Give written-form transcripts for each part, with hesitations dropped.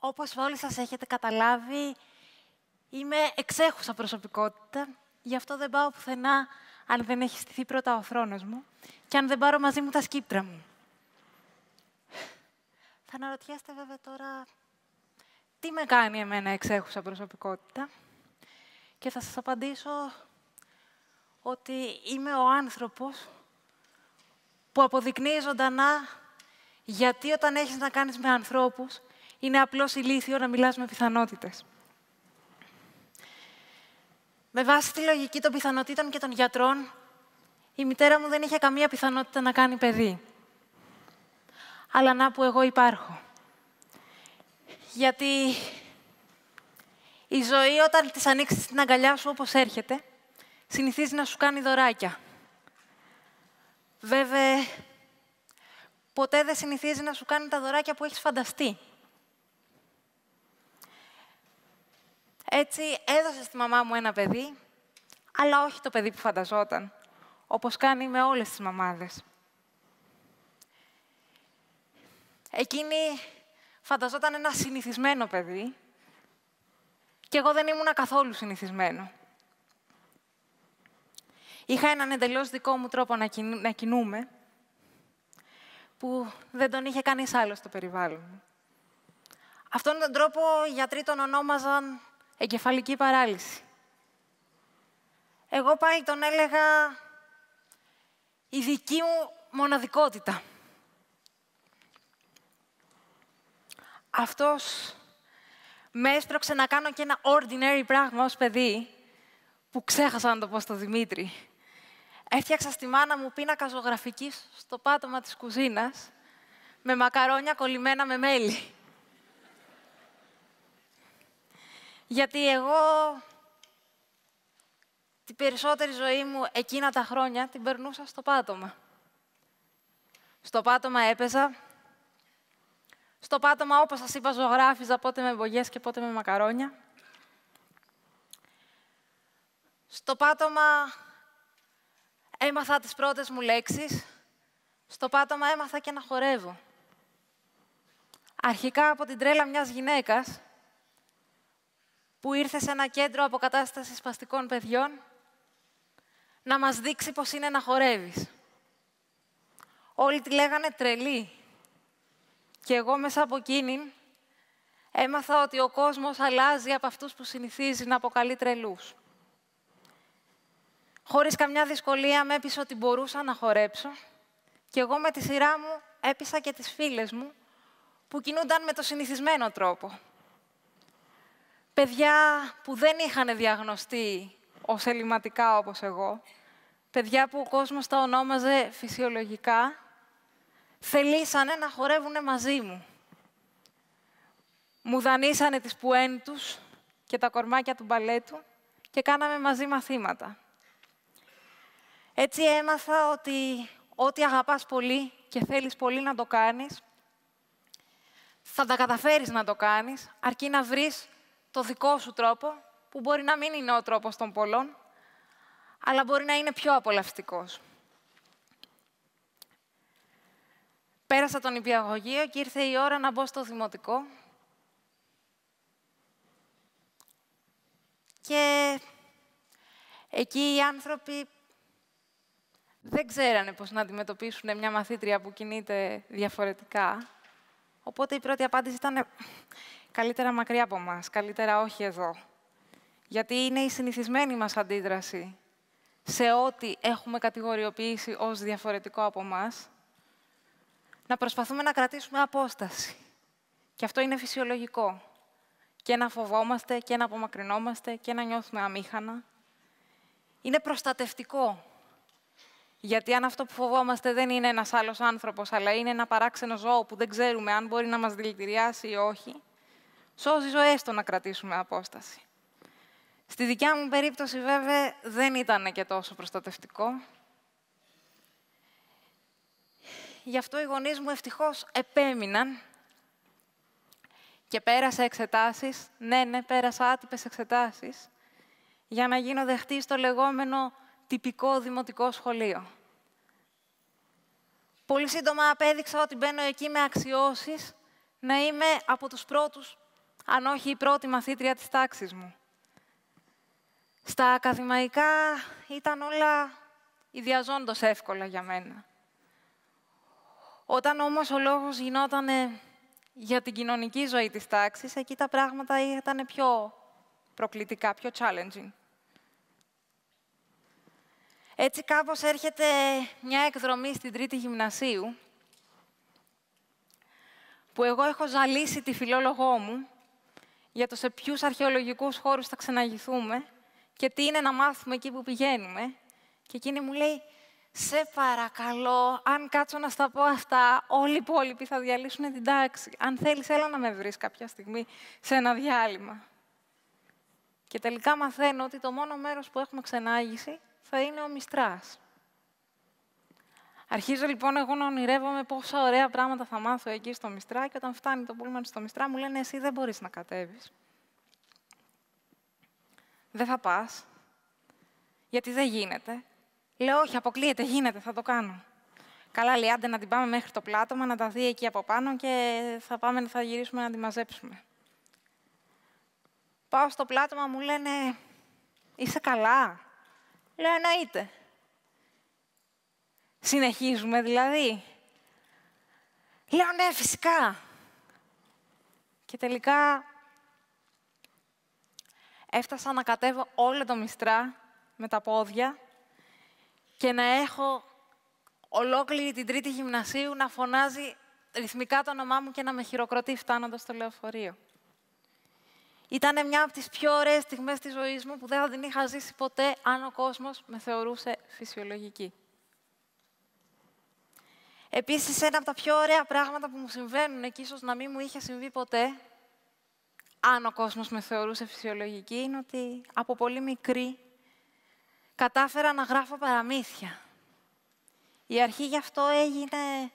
Όπως όλοι σας έχετε καταλάβει, είμαι εξέχουσα προσωπικότητα, γι' αυτό δεν πάω πουθενά αν δεν έχει στηθεί πρώτα ο θρόνος μου και αν δεν πάρω μαζί μου τα σκύπτρα μου. Θα αναρωτιέστε βέβαια τώρα τι με κάνει εμένα εξέχουσα προσωπικότητα και θα σας απαντήσω ότι είμαι ο άνθρωπος που αποδεικνύει ζωντανά γιατί όταν έχεις να κάνεις με ανθρώπους είναι απλώς ηλίθιο να μιλάς με πιθανότητες. Με βάση τη λογική των πιθανότητων και των γιατρών, η μητέρα μου δεν είχε καμία πιθανότητα να κάνει παιδί. Αλλά να που εγώ υπάρχω. Γιατί η ζωή όταν της ανοίξεις την αγκαλιά σου όπως έρχεται, συνηθίζει να σου κάνει δωράκια. Βέβαια, ποτέ δεν συνηθίζει να σου κάνει τα δωράκια που έχεις φανταστεί. Έτσι, έδωσε στη μαμά μου ένα παιδί, αλλά όχι το παιδί που φανταζόταν, όπως κάνει με όλες τις μαμάδες. Εκείνη φανταζόταν ένα συνηθισμένο παιδί και εγώ δεν ήμουνα καθόλου συνηθισμένο. Είχα έναν εντελώς δικό μου τρόπο να κινούμαι, που δεν τον είχε κανείς άλλος στο περιβάλλον μου. Αυτόν τον τρόπο οι γιατροί τον ονόμαζαν εγκεφαλική παράλυση. Εγώ πάλι τον έλεγα η δική μου μοναδικότητα. Αυτός με έσπρωξε να κάνω και ένα ordinary πράγμα ως παιδί, που ξέχασα να το πω στο Δημήτρη. Έφτιαξα στη μάνα μου πίνακα ζωγραφικής στο πάτωμα της κουζίνας, με μακαρόνια κολλημένα με μέλι. Γιατί εγώ την περισσότερη ζωή μου εκείνα τα χρόνια την περνούσα στο πάτωμα. Στο πάτωμα έπαιζα. Στο πάτωμα, όπως σας είπα, ζωγράφιζα πότε με μπογιές και πότε με μακαρόνια. Στο πάτωμα έμαθα τις πρώτες μου λέξεις. Στο πάτωμα έμαθα και να χορεύω. Αρχικά από την τρέλα μιας γυναίκας που ήρθε σε ένα κέντρο αποκατάστασης σπαστικών παιδιών να μας δείξει πώς είναι να χορεύεις. Όλοι τη λέγανε τρελή. Και εγώ μέσα από εκείνην έμαθα ότι ο κόσμος αλλάζει από αυτούς που συνηθίζει να αποκαλεί τρελούς. Χωρίς καμιά δυσκολία με έπεισε ότι μπορούσα να χορέψω και εγώ με τη σειρά μου έπεισα και τις φίλες μου που κινούνταν με το συνηθισμένο τρόπο. Παιδιά που δεν είχαν διαγνωστεί ως ελλειμματικά όπως εγώ, παιδιά που ο κόσμος τα ονόμαζε φυσιολογικά, θελήσανε να χορεύουνε μαζί μου. Μου δανείσανε τις πουέν τους και τα κορμάκια του μπαλέτου και κάναμε μαζί μαθήματα. Έτσι έμαθα ότι ό,τι αγαπάς πολύ και θέλεις πολύ να το κάνεις, θα τα καταφέρεις να το κάνεις, αρκεί να βρεις το δικό σου τρόπο, που μπορεί να μην είναι ο τρόπος των πολλών, αλλά μπορεί να είναι πιο απολαυστικός. Πέρασα τον νηπιαγωγείο και ήρθε η ώρα να μπω στο δημοτικό. Και εκεί οι άνθρωποι δεν ξέρανε πώς να αντιμετωπίσουν μια μαθήτρια που κινείται διαφορετικά. Οπότε η πρώτη απάντηση ήταν καλύτερα μακριά από μας, καλύτερα όχι εδώ. Γιατί είναι η συνηθισμένη μας αντίδραση σε ό,τι έχουμε κατηγοριοποιήσει ως διαφορετικό από μας, να προσπαθούμε να κρατήσουμε απόσταση. Και αυτό είναι φυσιολογικό. Και να φοβόμαστε, και να απομακρυνόμαστε, και να νιώθουμε αμήχανα. Είναι προστατευτικό. Γιατί αν αυτό που φοβόμαστε δεν είναι ένας άλλος άνθρωπος, αλλά είναι ένα παράξενο ζώο που δεν ξέρουμε αν μπορεί να μας δηλητηριάσει ή όχι, σώζει ζωές το να κρατήσουμε απόσταση. Στη δικιά μου περίπτωση, βέβαια, δεν ήταν και τόσο προστατευτικό. Γι' αυτό οι γονείς μου ευτυχώς επέμειναν και πέρασα εξετάσεις. Ναι, πέρασα άτυπες εξετάσεις για να γίνω δεχτή στο λεγόμενο τυπικό δημοτικό σχολείο. Πολύ σύντομα απέδειξα ότι μπαίνω εκεί με αξιώσεις να είμαι από τους πρώτους αν όχι η πρώτη μαθήτρια της τάξης μου. Στα ακαδημαϊκά ήταν όλα ιδιαζόντως εύκολα για μένα. Όταν όμως ο λόγος γινόταν για την κοινωνική ζωή της τάξης, εκεί τα πράγματα ήταν πιο προκλητικά, πιο challenging. Έτσι κάπως έρχεται μια εκδρομή στην Τρίτη Γυμνασίου, που εγώ έχω ζαλίσει τη φιλόλογό μου για το σε ποιους αρχαιολογικούς χώρους θα ξεναγηθούμε και τι είναι να μάθουμε εκεί που πηγαίνουμε. Και εκείνη μου λέει, σε παρακαλώ, αν κάτσω να στα πω αυτά, όλοι οι υπόλοιποι θα διαλύσουν την τάξη. Αν θέλεις, έλα να με βρεις κάποια στιγμή σε ένα διάλειμμα. Και τελικά μαθαίνω ότι το μόνο μέρος που έχουμε ξενάγηση θα είναι ο Μιστράς. Αρχίζω λοιπόν εγώ να ονειρεύομαι πόσα ωραία πράγματα θα μάθω εκεί στο Μιστρά και όταν φτάνει το πούλμαν στο Μιστρά μου λένε εσύ δεν μπορείς να κατέβεις. Δεν θα πας, γιατί δεν γίνεται. Λέω όχι, αποκλείεται, γίνεται, θα το κάνω. Καλά, λέει, άντε να την πάμε μέχρι το πλάτωμα, να τα δει εκεί από πάνω και θα γυρίσουμε να τη μαζέψουμε. Πάω στο πλάτωμα, μου λένε, είσαι καλά. Λέω, εννοείται. Συνεχίζουμε δηλαδή. Λέω, ναι, φυσικά. Και τελικά έφτασα να κατέβω όλο το Μιστρά με τα πόδια και να έχω ολόκληρη την Τρίτη Γυμνασίου να φωνάζει ρυθμικά το όνομά μου και να με χειροκροτεί φτάνοντας στο λεωφορείο. Ήτανε μια από τις πιο ωραίες στιγμές της ζωής μου που δεν θα την είχα ζήσει ποτέ αν ο κόσμος με θεωρούσε φυσιολογική. Επίσης, ένα από τα πιο ωραία πράγματα που μου συμβαίνουν και ίσως να μην μου είχε συμβεί ποτέ, αν ο κόσμος με θεωρούσε φυσιολογική, είναι ότι από πολύ μικρή κατάφερα να γράφω παραμύθια. Η αρχή γι' αυτό έγινε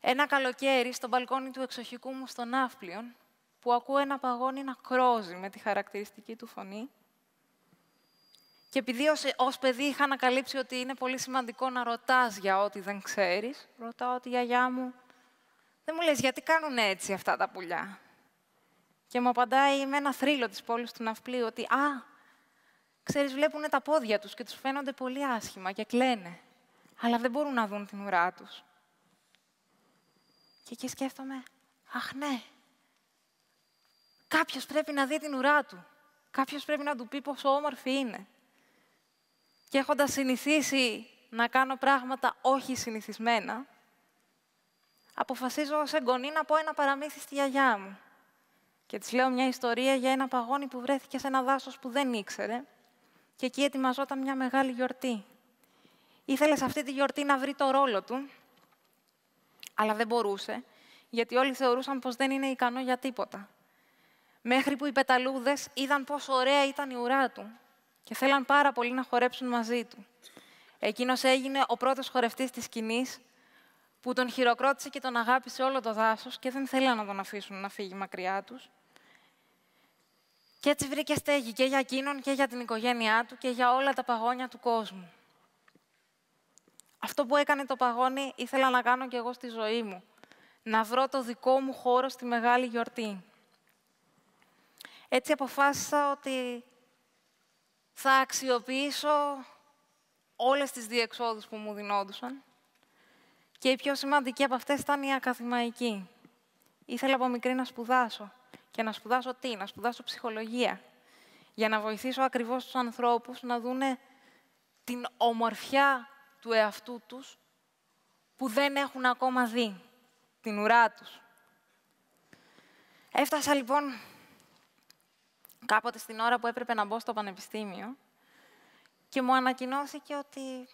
ένα καλοκαίρι στο μπαλκόνι του εξοχικού μου στο Ναύπλιον, που ακούω ένα παγόνι να κρόζει με τη χαρακτηριστική του φωνή. Και επειδή ως παιδί είχα ανακαλύψει ότι είναι πολύ σημαντικό να ρωτάς για ό,τι δεν ξέρεις, ρωτάω τη γιαγιά μου, δεν μου λες γιατί κάνουν έτσι αυτά τα πουλιά. Και μου απαντάει με ένα θρύλο της πόλης του Ναυπλίου ότι ξέρεις, βλέπουν τα πόδια τους και τους φαίνονται πολύ άσχημα και κλαίνε, αλλά δεν μπορούν να δουν την ουρά τους. Και εκεί σκέφτομαι, αχ ναι, κάποιος πρέπει να δει την ουρά του. Κάποιος πρέπει να του πει πόσο όμορφη είναι. Και έχοντας συνηθίσει να κάνω πράγματα όχι συνηθισμένα, αποφασίζω ως εγγονή να πω ένα παραμύθι στη γιαγιά μου. Και της λέω μια ιστορία για ένα παγόνι που βρέθηκε σε ένα δάσος που δεν ήξερε και εκεί ετοιμαζόταν μια μεγάλη γιορτή. Ήθελε σε αυτή τη γιορτή να βρει το ρόλο του, αλλά δεν μπορούσε, γιατί όλοι θεωρούσαν πως δεν είναι ικανό για τίποτα. Μέχρι που οι πεταλούδες είδαν πόσο ωραία ήταν η ουρά του και θέλαν πάρα πολύ να χορέψουν μαζί του. Εκείνος έγινε ο πρώτος χορευτής της σκηνής που τον χειροκρότησε και τον αγάπησε όλο το δάσος και δεν θέλαν να τον αφήσουν να φύγει μακριά τους. Και έτσι βρήκε στέγη και για εκείνον και για την οικογένειά του και για όλα τα παγόνια του κόσμου. Αυτό που έκανε το παγόνι ήθελα να κάνω κι εγώ στη ζωή μου. Να βρω το δικό μου χώρο στη μεγάλη γιορτή. Έτσι αποφάσισα ότι θα αξιοποιήσω όλες τις διεξόδους που μου δινόντουσαν και η πιο σημαντική από αυτές ήταν η ακαδημαϊκή. Ήθελα από μικρή να σπουδάσω. Και να σπουδάσω τι? Να σπουδάσω ψυχολογία. Για να βοηθήσω ακριβώς τους ανθρώπους να δούνε την ομορφιά του εαυτού τους που δεν έχουν ακόμα δει, την ουρά τους. Έφτασα λοιπόν κάποτε στην ώρα που έπρεπε να μπω στο πανεπιστήμιο και μου ανακοινώθηκε ότι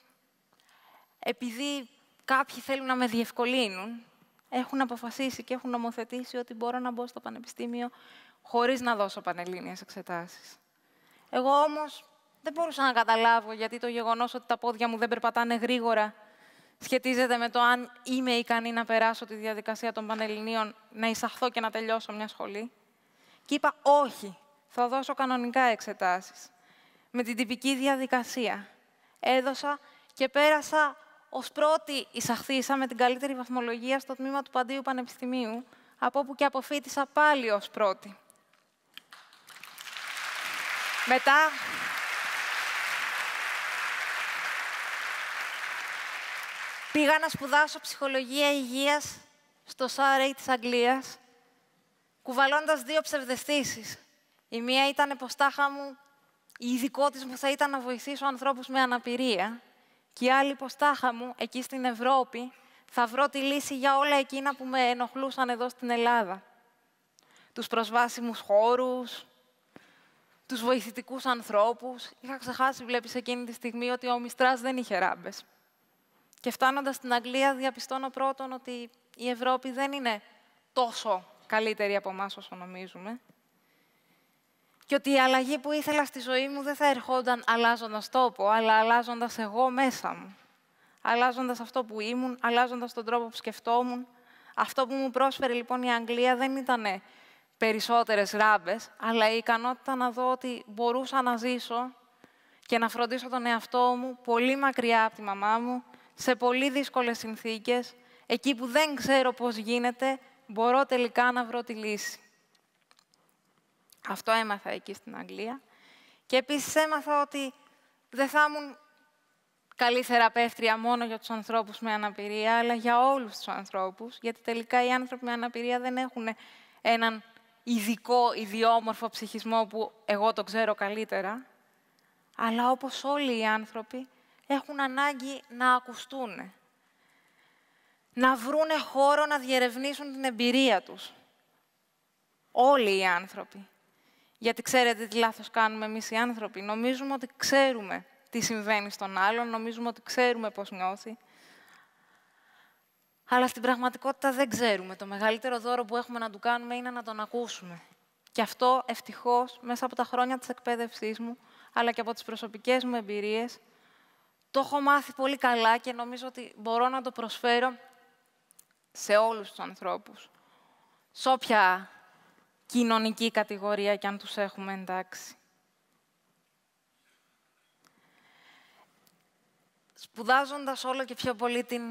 επειδή κάποιοι θέλουν να με διευκολύνουν, έχουν αποφασίσει και έχουν νομοθετήσει ότι μπορώ να μπω στο πανεπιστήμιο χωρίς να δώσω πανελλήνιες εξετάσεις. Εγώ όμως δεν μπορούσα να καταλάβω γιατί το γεγονός ότι τα πόδια μου δεν περπατάνε γρήγορα σχετίζεται με το αν είμαι ικανή να περάσω τη διαδικασία των πανελληνίων, να εισαχθώ και να τελειώσω μια σχολή. Και είπα όχι, θα δώσω κανονικά εξετάσεις. Με την τυπική διαδικασία. Έδωσα και πέρασα ως πρώτη εισαχθήσα με την καλύτερη βαθμολογία στο τμήμα του Παντίου Πανεπιστημίου, από όπου και αποφοίτησα πάλι ως πρώτη Μετά... πήγα να σπουδάσω ψυχολογία υγείας στο Surrey της Αγγλίας, κουβαλώντας 2 ψευδαισθήσεις. Η μία ήταν πως τάχα μου, η ειδικότητα μου θα ήταν να βοηθήσω ανθρώπους με αναπηρία, και η άλλη πως τάχα μου, εκεί στην Ευρώπη, θα βρω τη λύση για όλα εκείνα που με ενοχλούσαν εδώ στην Ελλάδα. Τους προσβάσιμους χώρους, τους βοηθητικούς ανθρώπους. Είχα ξεχάσει, βλέπεις, εκείνη τη στιγμή ότι ο Μιστράς δεν είχε ράμπες. Και φτάνοντας στην Αγγλία, διαπιστώνω πρώτον ότι η Ευρώπη δεν είναι τόσο καλύτερη από εμάς όσο νομίζουμε. Και ότι η αλλαγή που ήθελα στη ζωή μου δεν θα ερχόταν αλλάζοντας τόπο, αλλά αλλάζοντας εγώ μέσα μου. Αλλάζοντας αυτό που ήμουν, αλλάζοντας τον τρόπο που σκεφτόμουν. Αυτό που μου πρόσφερε λοιπόν η Αγγλία δεν ήταν περισσότερες ράμπες, αλλά η ικανότητα να δω ότι μπορούσα να ζήσω και να φροντίσω τον εαυτό μου πολύ μακριά από τη μαμά μου, σε πολύ δύσκολες συνθήκες, εκεί που δεν ξέρω πώς γίνεται, μπορώ τελικά να βρω τη λύση. Αυτό έμαθα εκεί στην Αγγλία. Και επίσης έμαθα ότι δεν θα ήμουν καλή θεραπεύτρια μόνο για τους ανθρώπους με αναπηρία, αλλά για όλους τους ανθρώπους, γιατί τελικά οι άνθρωποι με αναπηρία δεν έχουν έναν ειδικό, ιδιόμορφο ψυχισμό που εγώ το ξέρω καλύτερα, αλλά όπως όλοι οι άνθρωποι έχουν ανάγκη να ακουστούν, να βρούνε χώρο να διερευνήσουν την εμπειρία τους. Όλοι οι άνθρωποι. Γιατί ξέρετε τι λάθος κάνουμε εμείς οι άνθρωποι. Νομίζουμε ότι ξέρουμε τι συμβαίνει στον άλλον, νομίζουμε ότι ξέρουμε πώς νιώθει. Αλλά στην πραγματικότητα δεν ξέρουμε. Το μεγαλύτερο δώρο που έχουμε να του κάνουμε είναι να τον ακούσουμε. Και αυτό, ευτυχώς, μέσα από τα χρόνια της εκπαίδευσής μου, αλλά και από τις προσωπικές μου εμπειρίες, το έχω μάθει πολύ καλά και νομίζω ότι μπορώ να το προσφέρω σε όλους τους ανθρώπους. Σε όποια κοινωνική κατηγορία κι αν τους έχουμε εντάξει. Σπουδάζοντας όλο και πιο πολύ την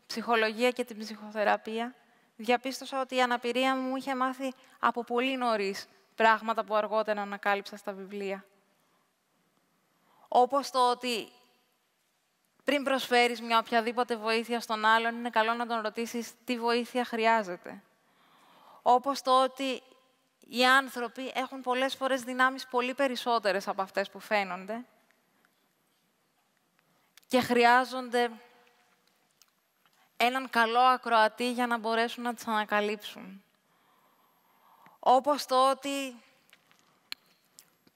ψυχολογία και την ψυχοθεραπεία, διαπίστωσα ότι η αναπηρία μου είχε μάθει από πολύ νωρίς πράγματα που αργότερα ανακάλυψα στα βιβλία. Όπως το ότι πριν προσφέρεις μια οποιαδήποτε βοήθεια στον άλλον, είναι καλό να τον ρωτήσεις τι βοήθεια χρειάζεται. Όπως το ότι οι άνθρωποι έχουν πολλές φορές δυνάμεις πολύ περισσότερες από αυτές που φαίνονται και χρειάζονται έναν καλό ακροατή για να μπορέσουν να τις ανακαλύψουν. Όπως το ότι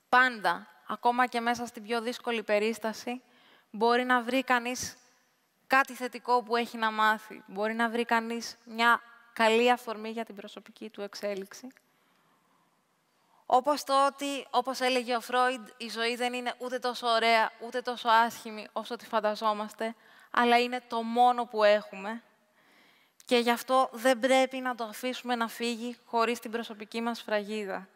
πάντα, ακόμα και μέσα στην πιο δύσκολη περίσταση, μπορεί να βρει κανείς κάτι θετικό που έχει να μάθει. Μπορεί να βρει κανείς μια καλή αφορμή για την προσωπική του εξέλιξη. Όπως το ότι, όπως έλεγε ο Φρόιντ, η ζωή δεν είναι ούτε τόσο ωραία, ούτε τόσο άσχημη όσο τη φανταζόμαστε, αλλά είναι το μόνο που έχουμε. Και γι' αυτό δεν πρέπει να το αφήσουμε να φύγει χωρίς την προσωπική μας φραγίδα.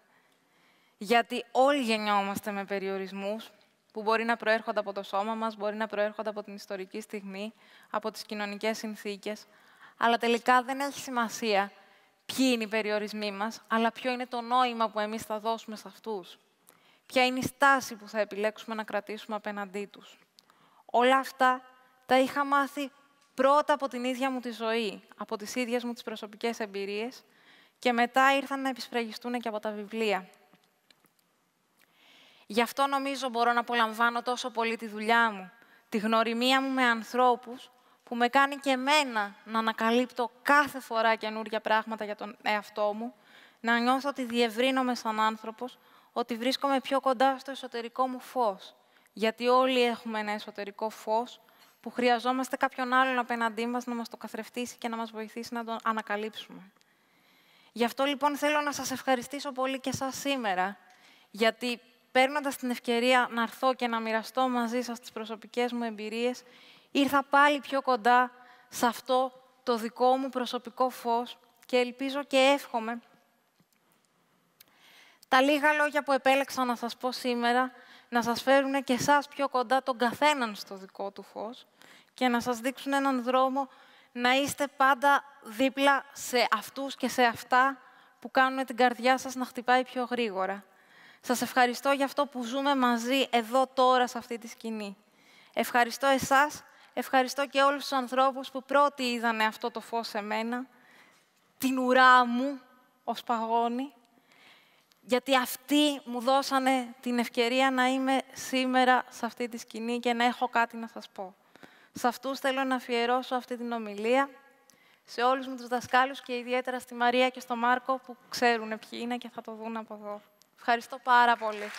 Γιατί όλοι γεννιόμαστε με περιορισμούς, που μπορεί να προέρχονται από το σώμα μας, μπορεί να προέρχονται από την ιστορική στιγμή, από τις κοινωνικές συνθήκες, αλλά τελικά δεν έχει σημασία ποιοι είναι οι περιορισμοί μας, αλλά ποιο είναι το νόημα που εμείς θα δώσουμε σε αυτούς. Ποια είναι η στάση που θα επιλέξουμε να κρατήσουμε απέναντί τους. Όλα αυτά τα είχα μάθει πρώτα από την ίδια μου τη ζωή, από τις ίδιες μου τις προσωπικές εμπειρίες και μετά ήρθαν να επισφραγιστούν και από τα βιβλία. Γι' αυτό νομίζω μπορώ να απολαμβάνω τόσο πολύ τη δουλειά μου, τη γνωριμία μου με ανθρώπους που με κάνει και εμένα να ανακαλύπτω κάθε φορά καινούργια πράγματα για τον εαυτό μου, να νιώθω ότι διευρύνομαι σαν άνθρωπος, ότι βρίσκομαι πιο κοντά στο εσωτερικό μου φως. Γιατί όλοι έχουμε ένα εσωτερικό φως που χρειαζόμαστε κάποιον άλλον απέναντί μας να μας το καθρεφτίσει και να μας βοηθήσει να το ανακαλύψουμε. Γι' αυτό λοιπόν θέλω να σας ευχαριστήσω πολύ και σας σήμερα, γιατί παίρνοντας την ευκαιρία να έρθω και να μοιραστώ μαζί σας τις προσωπικές μου εμπειρίες, ήρθα πάλι πιο κοντά σε αυτό το δικό μου προσωπικό φως και ελπίζω και εύχομαι τα λίγα λόγια που επέλεξα να σας πω σήμερα να σας φέρουν και εσάς πιο κοντά τον καθέναν στο δικό του φως και να σας δείξουν έναν δρόμο να είστε πάντα δίπλα σε αυτούς και σε αυτά που κάνουν την καρδιά σας να χτυπάει πιο γρήγορα. Σας ευχαριστώ για αυτό που ζούμε μαζί εδώ τώρα σε αυτή τη σκηνή. Ευχαριστώ εσάς, ευχαριστώ και όλους τους ανθρώπους που πρώτοι είδανε αυτό το φως σε μένα, την ουρά μου ως παγόνι, γιατί αυτοί μου δώσανε την ευκαιρία να είμαι σήμερα σε αυτή τη σκηνή και να έχω κάτι να σας πω. Σε αυτούς θέλω να αφιερώσω αυτή την ομιλία, σε όλους μου τους δασκάλους και ιδιαίτερα στη Μαρία και στο Μάρκο που ξέρουν ποιοι είναι και θα το δουν από εδώ. Ευχαριστώ πάρα πολύ.